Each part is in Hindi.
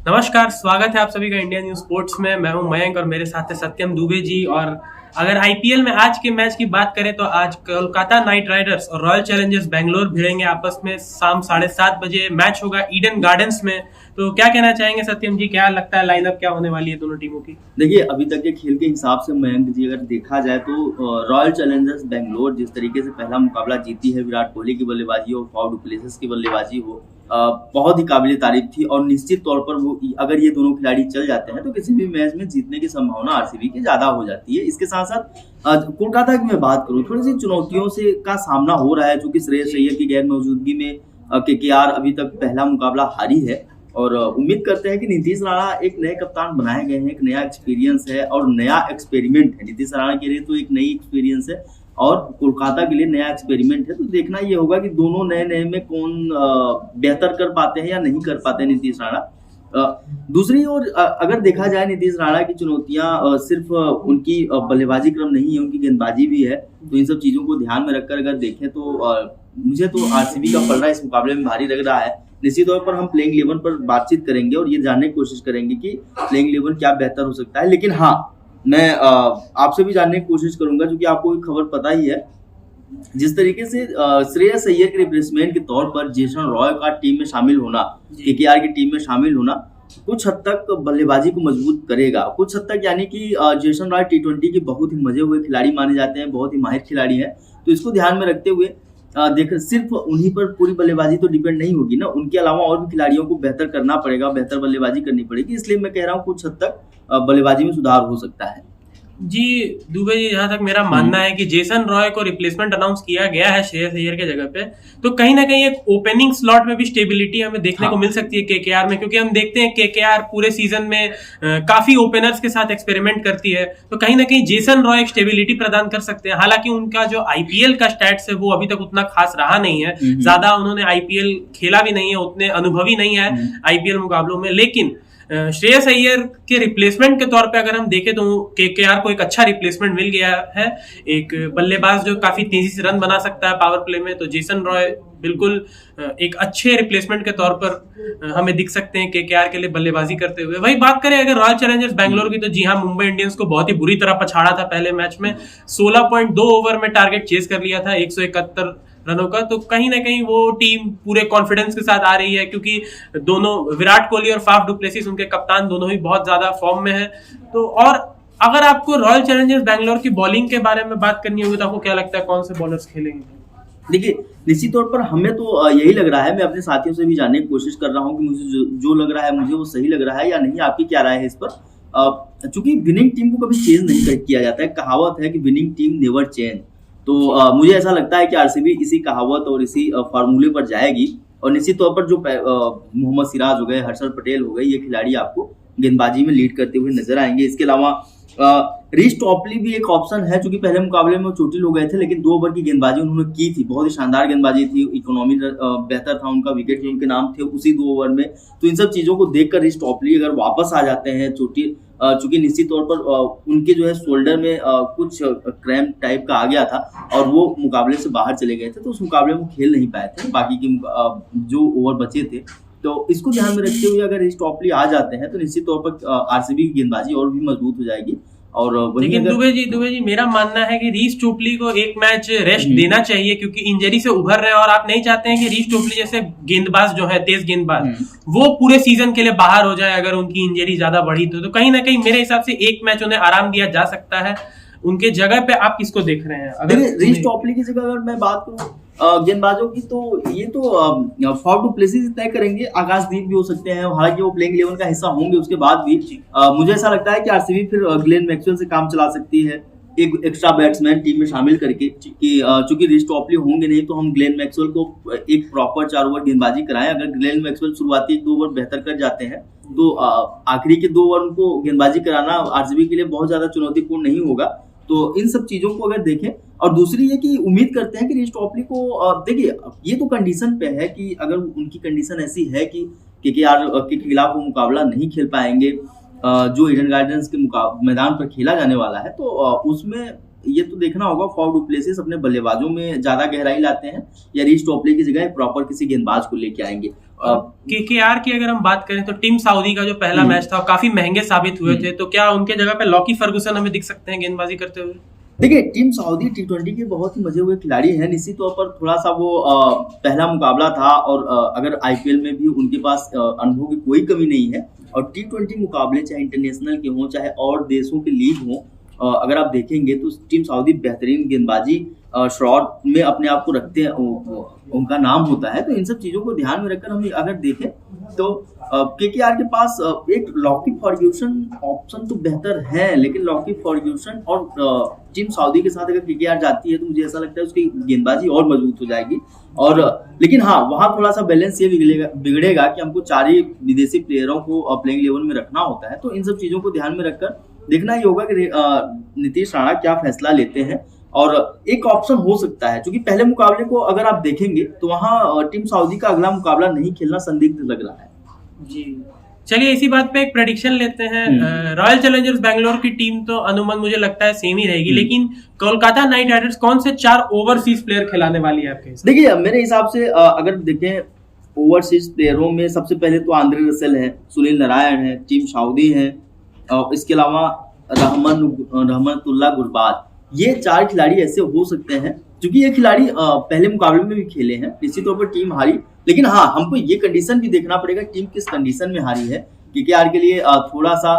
नमस्कार, स्वागत है आप सभी का इंडिया न्यूज स्पोर्ट्स में। मैं हूं मयंक और मेरे साथ है सत्यम दुबे जी। और अगर आईपीएल में आज के मैच की बात करें तो आज कोलकाता नाइट राइडर्स और रॉयल चैलेंजर्स बेंगलोर भिड़ेंगे आपस में। शाम 7:30 बजे मैच होगा ईडन गार्डन्स में। तो क्या कहना चाहेंगे सत्यम जी, क्या लगता है लाइनअप क्या होने वाली है दोनों टीमों की? देखिए, अभी तक के खेल के हिसाब से मयंक जी अगर देखा जाए तो रॉयल चैलेंजर्स बेंगलोर जिस तरीके से पहला मुकाबला जीती है, विराट कोहली की बल्लेबाजी हो, फाफ डु प्लेसिस की बल्लेबाजी हो, बहुत ही काबिल तारीफ थी। और निश्चित तौर पर वो अगर ये दोनों खिलाड़ी चल जाते हैं तो किसी भी मैच में जीतने की संभावना आरसीबी की ज्यादा हो जाती है। इसके साथ साथ कोलकाता की मैं बात करूं, थोड़ी सी चुनौतियों से का सामना हो रहा है, चूंकि श्रेयस अय्यर की गैर मौजूदगी में केकेआर अभी तक पहला मुकाबला हारी है। और उम्मीद करते हैं कि नीतीश राणा एक नए कप्तान बनाए गए हैं, एक नया एक्सपीरियंस है और नया एक्सपेरिमेंट है। नीतीश राणा के लिए तो एक नई एक्सपीरियंस है और कोलकाता के लिए नया एक्सपेरिमेंट है। तो देखना ये होगा कि दोनों नए नए में कौन बेहतर कर पाते हैं या नहीं कर पाते हैं नीतीश राणा। दूसरी ओर अगर देखा जाए नीतीश राणा की चुनौतियां सिर्फ उनकी बल्लेबाजी क्रम नहीं है, उनकी गेंदबाजी भी है। तो इन सब चीजों को ध्यान में रखकर अगर देखें तो मुझे तो आरसीबी का पलड़ा इस मुकाबले में भारी लग रहा है। निश्चित तौर पर हम प्लेइंग 11 पर बातचीत करेंगे और ये जानने की कोशिश करेंगे कि प्लेइंग 11 क्या बेहतर हो सकता है। लेकिन हाँ, मैं आपसे भी जानने की कोशिश करूंगा, क्योंकि आपको एक खबर पता ही है, जिस तरीके से श्रेयस अय्यर के रिप्लेसमेंट के तौर पर जेसन रॉय का टीम में शामिल होना, केकेआर की टीम में शामिल होना कुछ हद तक बल्लेबाजी को मजबूत करेगा। कुछ हद तक यानी कि जेसन रॉय टी20 के बहुत ही मजे हुए खिलाड़ी माने जाते हैं, बहुत ही माहिर खिलाड़ी हैं। तो इसको ध्यान में रखते हुए देख सिर्फ उन्हीं पर पूरी बल्लेबाजी तो डिपेंड नहीं होगी ना, उनके अलावा और भी खिलाड़ियों को बेहतर करना पड़ेगा, बेहतर बल्लेबाजी करनी पड़ेगी। इसलिए मैं कह रहा हूँ कुछ हद तक बल्लेबाजी में सुधार हो सकता है। जी दुबे जी, जहां तक मेरा मानना है कि जेसन रॉय को रिप्लेसमेंट अनाउंस किया गया है श्रेयस अय्यर के जगह पे, तो कहीं ना कहीं एक ओपनिंग स्लॉट में भी स्टेबिलिटी हमें देखने को मिल सकती है केकेआर में। क्योंकि हम देखते हैं केकेआर पूरे सीजन में काफी ओपनर्स के साथ एक्सपेरिमेंट करती है, तो कहीं ना कहीं जेसन रॉय एक स्टेबिलिटी प्रदान कर सकते हैं। हालांकि उनका जो आईपीएल का स्टैट्स है वो अभी तक उतना खास रहा नहीं है, ज्यादा उन्होंने आईपीएल खेला भी नहीं है, उतने अनुभवी नहीं है आईपीएल मुकाबलों में। लेकिन श्रेयस अय्यर के रिप्लेसमेंट के तौर पे अगर हम देखें तो केकेआर को एक अच्छा रिप्लेसमेंट मिल गया है, एक बल्लेबाज जो काफी तेजी से रन बना सकता है पावर प्ले में। तो जेसन रॉय बिल्कुल एक अच्छे रिप्लेसमेंट के तौर पर हमें दिख सकते हैं केकेआर के लिए बल्लेबाजी करते हुए। वही बात करें अगर रॉयल चैलेंजर्स बैंगलोर की, तो जी हाँ, मुंबई इंडियंस को बहुत ही बुरी तरह पछाड़ा था पहले मैच में। 16.2 ओवर में टारगेट चेस कर लिया था 171 रनों का। तो कहीं ना कहीं वो टीम पूरे कॉन्फिडेंस के साथ आ रही है, क्योंकि दोनों विराट कोहली और फाफ डु प्लेसिस उनके कप्तान दोनों ही बहुत ज्यादा फॉर्म में है। तो और अगर आपको रॉयल चैलेंजर्स बैंगलोर की बॉलिंग के बारे में बात करनी होगी तो आपको क्या लगता है कौन से बॉलर्स खेलेंगे? देखिए, निश्चित तौर पर हमें तो यही लग रहा है, मैं अपने साथियों से भी जानने की कोशिश कर रहा हूँ कि मुझे जो लग रहा है मुझे वो सही लग रहा है या नहीं। आपकी क्या राय है इस पर? चूंकि विनिंग टीम को कभी चेंज नहीं किया जाता है, कहावत है कि विनिंग टीम नेवर चेंज। तो मुझे ऐसा लगता है कि आरसीबी इसी कहावत और इसी फार्मूले पर जाएगी। और निश्चित तौर पर जो मोहम्मद सिराज हो गए, हर्षल पटेल हो गए, ये खिलाड़ी आपको गेंदबाजी में लीड करते हुए नजर आएंगे। इसके अलावा रीस टॉपली भी एक ऑप्शन है, क्योंकि पहले मुकाबले में वो चोटिल हो गए थे, लेकिन 2 ओवर की गेंदबाजी उन्होंने की थी, बहुत ही शानदार गेंदबाजी थी, इकोनॉमी बेहतर था उनका, विकेट भी उनके नाम थे उसी 2 ओवर में। तो इन सब चीजों को देखकर रीस टॉपली अगर वापस आ जाते हैं चोटिल, चूंकि निश्चित तौर पर उनके जो है शोल्डर में कुछ क्रैम्प टाइप का आ गया था और वो मुकाबले से बाहर चले गए थे, तो उस मुकाबले में खेल नहीं पाए थे बाकी के जो ओवर बचे थे। तो इसको ध्यान में रखते हुए अगर रीस टॉपली आ जाते हैं तो निश्चित तौर पर आरसीबी की गेंदबाजी और भी मजबूत हो जाएगी। और लेकिन दुबे जी मेरा मानना है कि रीस टोपली को एक मैच रेस्ट देना चाहिए, क्योंकि इंजरी से उभर रहे हैं और आप नहीं चाहते हैं कि रीस टोपली जैसे गेंदबाज जो है, तेज गेंदबाज, वो पूरे सीजन के लिए बाहर हो जाए अगर उनकी इंजरी ज्यादा बढ़ी तो कहीं ना कहीं मेरे हिसाब से एक मैच उन्हें आराम दिया जा सकता है। उनके जगह पे आप किसको देख रहे हैं? अगर रीस टॉपली की जगह अगर मैं बात करूं गेंदबाजों की, तो ये तो फाफ डु प्लेसिस तय करेंगे, आकाशदीप भी हो सकते हैं, हालांकि वो प्लेइंग 11 का हिस्सा होंगे उसके बाद भी। मुझे ऐसा लगता है कि आरसीबी फिर ग्लेन मैक्सवेल से काम चला सकती है, एक एक्स्ट्रा बैट्समैन टीम में शामिल करके, कि चूंकि रीस टॉपली होंगे नहीं तो हम ग्लेन मैक्सवेल को एक प्रॉपर 4 ओवर गेंदबाजी कराएं। अगर ग्लेन मैक्सवेल शुरुआती 2 ओवर बेहतर कर जाते हैं तो आखिरी के 2 ओवर उनको गेंदबाजी कराना आरसीबी के लिए बहुत ज्यादा चुनौतीपूर्ण नहीं होगा। तो इन सब चीजों को अगर देखें, और दूसरी ये कि उम्मीद करते हैं कि रीस टॉपली को, देखिए ये तो कंडीशन पे है कि अगर उनकी कंडीशन ऐसी है कि केकेआर के खिलाफ वो मुकाबला नहीं खेल पाएंगे जो ईडन गार्डन्स के मैदान पर खेला जाने वाला है, तो उसमें ये तो देखना होगा फॉफ डु प्लेसिस अपने बल्लेबाजों में ज्यादा गहराई लाते हैं या रीच टॉपले की जगह प्रॉपर किसी गेंदबाज को लेके आएंगे। केकेआर की अगर हम बात करें तो टीम सऊदी का जो पहला मैच था काफी महंगे साबित हुए थे, तो क्या उनके जगह पे लॉकी फर्गुसन हमें दिख सकते हैं गेंदबाजी करते हुए? देखिए टीम सऊदी T20 के बहुत ही मजे हुए खिलाड़ी हैं। निश्चित तौर पर थोड़ा सा वो पहला मुकाबला था और अगर आईपीएल में भी उनके पास अनुभव की कोई कमी नहीं है। और T20 मुकाबले चाहे इंटरनेशनल के हों चाहे और देशों के लीग हों, अगर आप देखेंगे तो टीम सऊदी बेहतरीन गेंदबाजी शॉट में अपने आप को रखते हैं, उनका नाम होता है। तो इन सब चीजों को ध्यान में रखकर हम अगर देखें तो केकेआर के पास एक लॉकी फर्ग्यूसन ऑप्शन तो बेहतर है, लेकिन लॉकी फर्ग्यूसन और टीम सऊदी के साथ अगर केकेआर जाती है तो मुझे ऐसा लगता है उसकी गेंदबाजी और मजबूत हो जाएगी। और लेकिन हाँ, वहां थोड़ा सा बैलेंस ये बिगड़ेगा कि हमको 4 ही विदेशी प्लेयरों को प्लेइंग 11 में रखना होता है। तो इन सब चीजों को ध्यान में रखकर देखना ही होगा कि नीतीश राणा क्या फैसला लेते हैं। और एक ऑप्शन हो सकता है, क्योंकि पहले मुकाबले को अगर आप देखेंगे तो वहां टीम सऊदी का अगला मुकाबला नहीं खेलना संदिग्ध लग रहा है। जी चलिए इसी बात पे एक प्रेडिक्शन लेते हैं। रॉयल चैलेंजर्स बैंगलोर की टीम तो अनुमान मुझे लगता है सेम ही रहेगी, लेकिन कोलकाता नाइट राइडर्स कौन से 4 ओवरसीज प्लेयर खिलाने वाली है आपके हिसाब? देखिए मेरे हिसाब से अगर देखें ओवरसीज प्लेयरों में सबसे पहले तो आंद्रे रसेल है, सुनील नारायण है, टीम सऊदी है, और इसके अलावा रहमतुल्लाह गुरबाज। ये 4 खिलाड़ी ऐसे हो सकते हैं, क्योंकि ये खिलाड़ी पहले मुकाबले में भी खेले हैं। निश्चित तौर पर टीम हारी, लेकिन हाँ हमको ये कंडीशन भी देखना पड़ेगा टीम किस कंडीशन में हारी है। केकेआर के लिए थोड़ा सा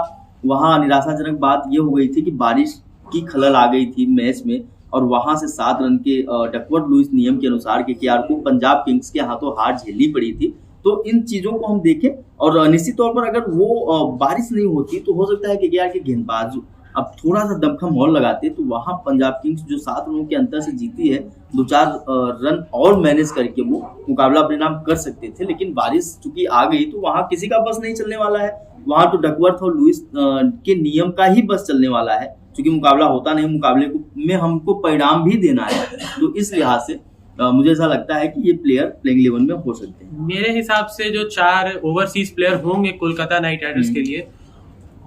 वहाँ निराशाजनक बात ये हो गई थी कि बारिश की खलल आ गई थी मैच में, और वहां से 7 रन के डकवर्थ लुईस नियम के अनुसार केकेआर को पंजाब किंग्स के हाथों हार झेलनी पड़ी थी। तो इन चीजों को हम देखें, और निश्चित तौर पर अगर वो बारिश नहीं होती तो हो सकता है केकेआर के गेंदबाज अब थोड़ा सा दमखम और लगाते तो वहां पंजाब किंग्स जो 7 रनों के अंतर से जीती है, 2-4 रन और मैनेज करके वो मुकाबला अपने नाम कर सकते थे। लेकिन बारिश चूंकि आ गई तो वहां किसी का बस नहीं चलने वाला है, वहां तो डकवर्थ और लुईस के नियम का ही बस चलने वाला है, क्योंकि मुकाबला होता नहीं, मुकाबले में हमको परिणाम भी देना है। तो इस लिहाज से मुझे ऐसा लगता है कि ये प्लेयर प्लेइंग 11 में हो सकते हैं। मेरे हिसाब से जो 4 ओवरसीज प्लेयर होंगे कोलकाता नाइट राइडर्स के लिए,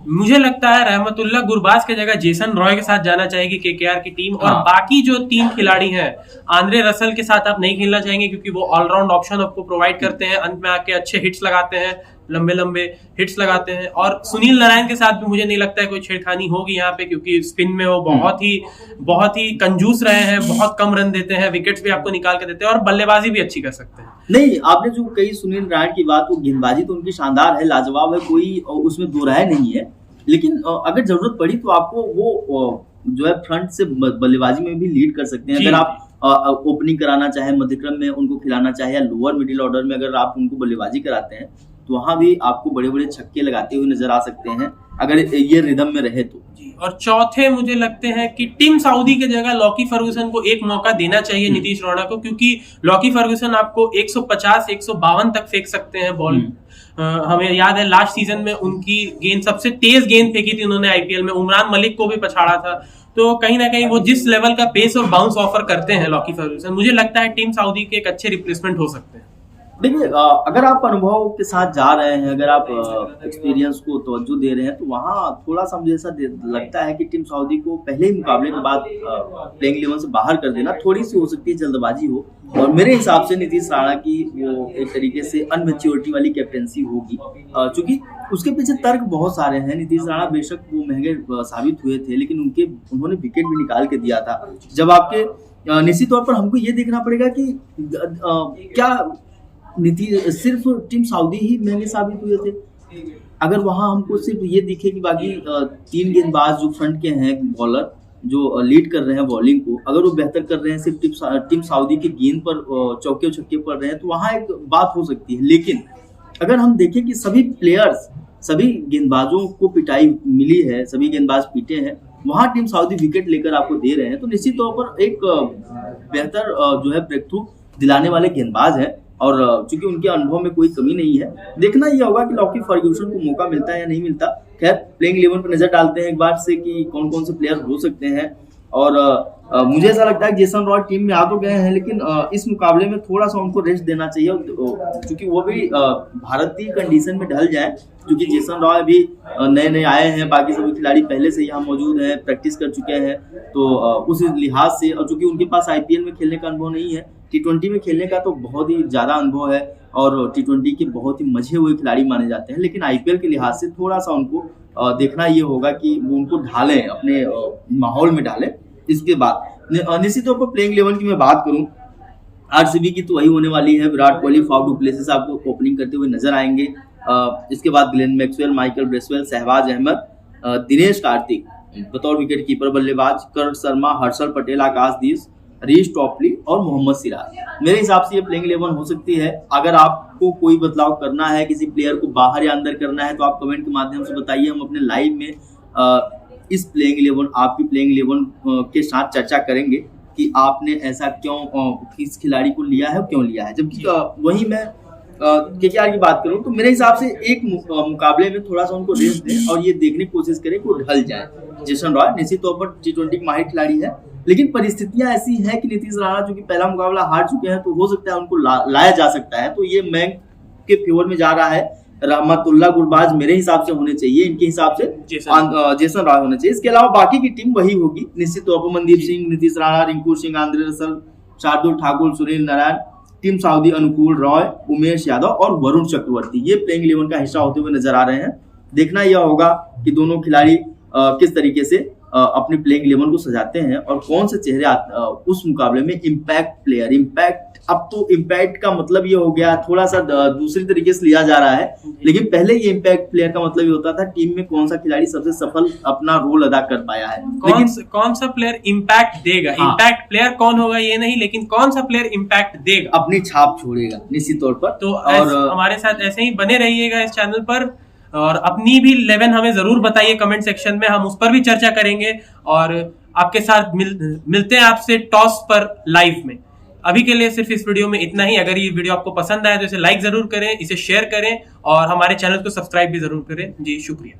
मुझे लगता है रहमतुल्लाह गुरबाज के जगह जेसन रॉय के साथ जाना चाहेगी केकेआर की टीम। और बाकी जो 3 खिलाड़ी हैं, आंद्रे रसल के साथ आप नहीं खेलना चाहेंगे क्योंकि वो ऑलराउंड ऑप्शन आपको प्रोवाइड करते हैं, अंत में आके अच्छे हिट्स लगाते हैं, लंबे हिट्स लगाते हैं। और सुनील नारायण के साथ भी मुझे नहीं लगता है कोई छेड़खानी होगी यहाँ पे, क्योंकि स्पिन में वो बहुत ही कंजूस रहे हैं, बहुत कम रन देते हैं, विकेट्स भी आपको निकाल के देते हैं और बल्लेबाजी भी अच्छी कर सकते हैं। नहीं, आपने जो कही सुनील नारायण की बात, वो गेंदबाजी तो उनकी शानदार है, लाजवाब है, कोई उसमें दो राय नहीं है। लेकिन अगर जरूरत पड़ी तो आपको वो जो है फ्रंट से बल्लेबाजी में भी लीड कर सकते हैं। अगर आप ओपनिंग कराना चाहे, मध्यक्रम में उनको खिलाना चाहे, या लोअर मिडिल ऑर्डर में अगर आप उनको बल्लेबाजी कराते हैं तो वहां भी आपको बड़े बड़े छक्के लगाते हुए नजर आ सकते हैं, अगर ये रिदम में रहे तो। और चौथे मुझे लगते हैं कि टीम सऊदी के जगह लॉकी फर्गुसन को एक मौका देना चाहिए नीतीश राणा को, क्योंकि लॉकी फर्गुसन आपको 150-152 तक फेंक सकते हैं बॉल। हमें याद है लास्ट सीजन में उनकी गेंद, सबसे तेज गेंद फेंकी थी उन्होंने आईपीएल में, उमरान मलिक को भी पछाड़ा था। तो कहीं ना कहीं वो जिस लेवल का पेस और बाउंस ऑफर करते हैं लॉकी फर्गुसन, मुझे लगता है टीम सऊदी के एक अच्छे रिप्लेसमेंट हो सकते हैं। देखिए अगर आप अनुभव के साथ जा रहे हैं, अगर आप एक्सपीरियंस को तवज्जो दे रहे हैं, तो वहाँ थोड़ा सा मुझे ऐसा लगता है कि टीम सऊदी को पहले ही मुकाबले के बाद प्लेइंग 11 से बाहर कर देना थोड़ी सी हो सकती है जल्दबाजी हो। और मेरे हिसाब से नीतीश राणा की वो एक तरीके से अनमेच्योरिटी वाली कैप्टेंसी होगी, क्योंकि उसके पीछे तर्क बहुत सारे हैं। नीतीश राणा बेशक वो महंगे साबित हुए थे, लेकिन उन्होंने विकेट भी निकाल के दिया था। जब आपके निश्चित तौर पर हमको ये देखना पड़ेगा कि क्या सिर्फ टीम सऊदी ही महंगे साबित हुए थे। अगर वहां हमको सिर्फ ये दिखे कि बाकी 3 गेंदबाज जो फ्रंट के हैं, बॉलर जो लीड कर रहे हैं बॉलिंग को, अगर वो बेहतर कर रहे हैं, सिर्फ टीम सऊदी की गेंद पर चौके छक्के पड़ रहे हैं, तो वहां एक बात हो सकती है। लेकिन अगर हम देखें कि सभी प्लेयर्स, सभी गेंदबाजों को पिटाई मिली है, सभी गेंदबाज पीटे हैं, वहां टीम सऊदी विकेट लेकर आपको दे रहे हैं, तो निश्चित तौर पर एक बेहतर जो है ब्रेक थ्रू दिलाने वाले गेंदबाज है। और चूंकि उनके अनुभव में कोई कमी नहीं है, देखना यह होगा कि लॉकी फर्ग्यूसन को मौका मिलता है या नहीं मिलता। खैर प्लेइंग 11 पर नजर डालते हैं एक बार से कि कौन कौन से प्लेयर हो सकते हैं। और मुझे ऐसा लगता है कि जेसन रॉय टीम में आ तो गए हैं, लेकिन इस मुकाबले में थोड़ा सा उनको रेस्ट देना चाहिए, क्योंकि वो भी भारतीय कंडीशन में ढल जाए, क्योंकि जेसन रॉय भी नए नए आए हैं, बाकी सभी खिलाड़ी पहले से यहाँ मौजूद हैं, प्रैक्टिस कर चुके हैं, तो उस लिहाज से, और चूंकि उनके पास आईपीएल में खेलने का अनुभव नहीं है, T20 में खेलने का तो बहुत ही ज्यादा अनुभव है, और T20 के बहुत ही मजे हुए खिलाड़ी माने जाते हैं, लेकिन आईपीएल के लिहाज से थोड़ा सा उनको देखना ये होगा कि वो उनको ढालें, अपने माहौल में डालें। इसके बाद निश्चित तौर पर प्लेइंग 11 की मैं बात करूं, आरसीबी की तो वही होने वाली है। Virat Kohli, Faf du Plessis आपको ओपनिंग करते हुए नजर आएंगे। इसके बाद Glenn Maxwell, Michael Bracewell, Shahbaz Ahmed, Dinesh Karthik बतौर विकेट कीपर बल्लेबाज, करण शर्मा, हर्षल पटेल, आकाशदीप, रीश टॉपली और मोहम्मद सिराज। मेरे हिसाब से ये प्लेइंग 11 हो सकती है। अगर आपको कोई बदलाव करना है, किसी प्लेयर को बाहर या अंदर करना है, तो आप कमेंट के माध्यम से बताइए, हम अपने लाइव में इस प्लेइंग 11, आपकी प्लेइंग 11 के साथ चर्चा करेंगे कि आपने ऐसा क्यों, किस खिलाड़ी को लिया है, क्यों लिया है। जबकि वही मैं केकेआर की बात करूं तो मेरे हिसाब से एक मुकाबले में थोड़ा सा उनको रेस्ट दें और ये देखने की कोशिश करें कि वो ढल जाए। जेसन रॉय निश्चित तौर पर T20 के माहिर खिलाड़ी है, लेकिन परिस्थितियां ऐसी हैं कि नीतीश राणा जो कि पहला मुकाबला हार चुके हैं, तो हो सकता है उनको लाया जा सकता है, तो ये मयंक के फेवर में जा रहा है। रहमतुल्लाह गुरबाज मेरे हिसाब से होने चाहिए, इनके हिसाब से जेसन रॉय होने चाहिए। इसके अलावा बाकी की टीम वही होगी निश्चित तौर पर। Mandeep Singh, Nitish Rana, Rinku Singh, Andre Russell, Shardul Thakur, Sunil Narine, Tim Southee, Anukul Roy, Umesh Yadav और वरुण चक्रवर्ती, ये प्लेइंग 11 का हिस्सा होते हुए नजर आ रहे हैं। देखना यह होगा कि दोनों खिलाड़ी किस तरीके से अपनी प्लेइंग 11 को सजाते हैं और कौन से चेहरे उस मुकाबले में इम्पैक्ट प्लेयर, अब तो इम्पैक्ट का मतलब ये हो गया, थोड़ा सा दूसरी तरीके से लिया जा रहा है, लेकिन पहले ये इम्पैक्ट प्लेयर का मतलब ये होता था टीम में कौन सा खिलाड़ी सबसे सफल अपना रोल अदा कर पाया है। कौन सा प्लेयर इम्पैक्ट देगा, इम्पैक्ट प्लेयर कौन होगा ये नहीं, लेकिन कौन सा प्लेयर इम्पैक्ट देगा, अपनी छाप छोड़ेगा निश्चित तौर पर। तो और हमारे साथ ऐसे ही बने रहिएगा इस चैनल पर, और अपनी भी 11 हमें जरूर बताइए कमेंट सेक्शन में, हम उस पर भी चर्चा करेंगे और आपके साथ मिलते हैं आपसे टॉस पर लाइव में। अभी के लिए सिर्फ इस वीडियो में इतना ही। अगर ये वीडियो आपको पसंद आए तो इसे लाइक जरूर करें, इसे शेयर करें और हमारे चैनल को सब्सक्राइब भी जरूर करें। जी शुक्रिया।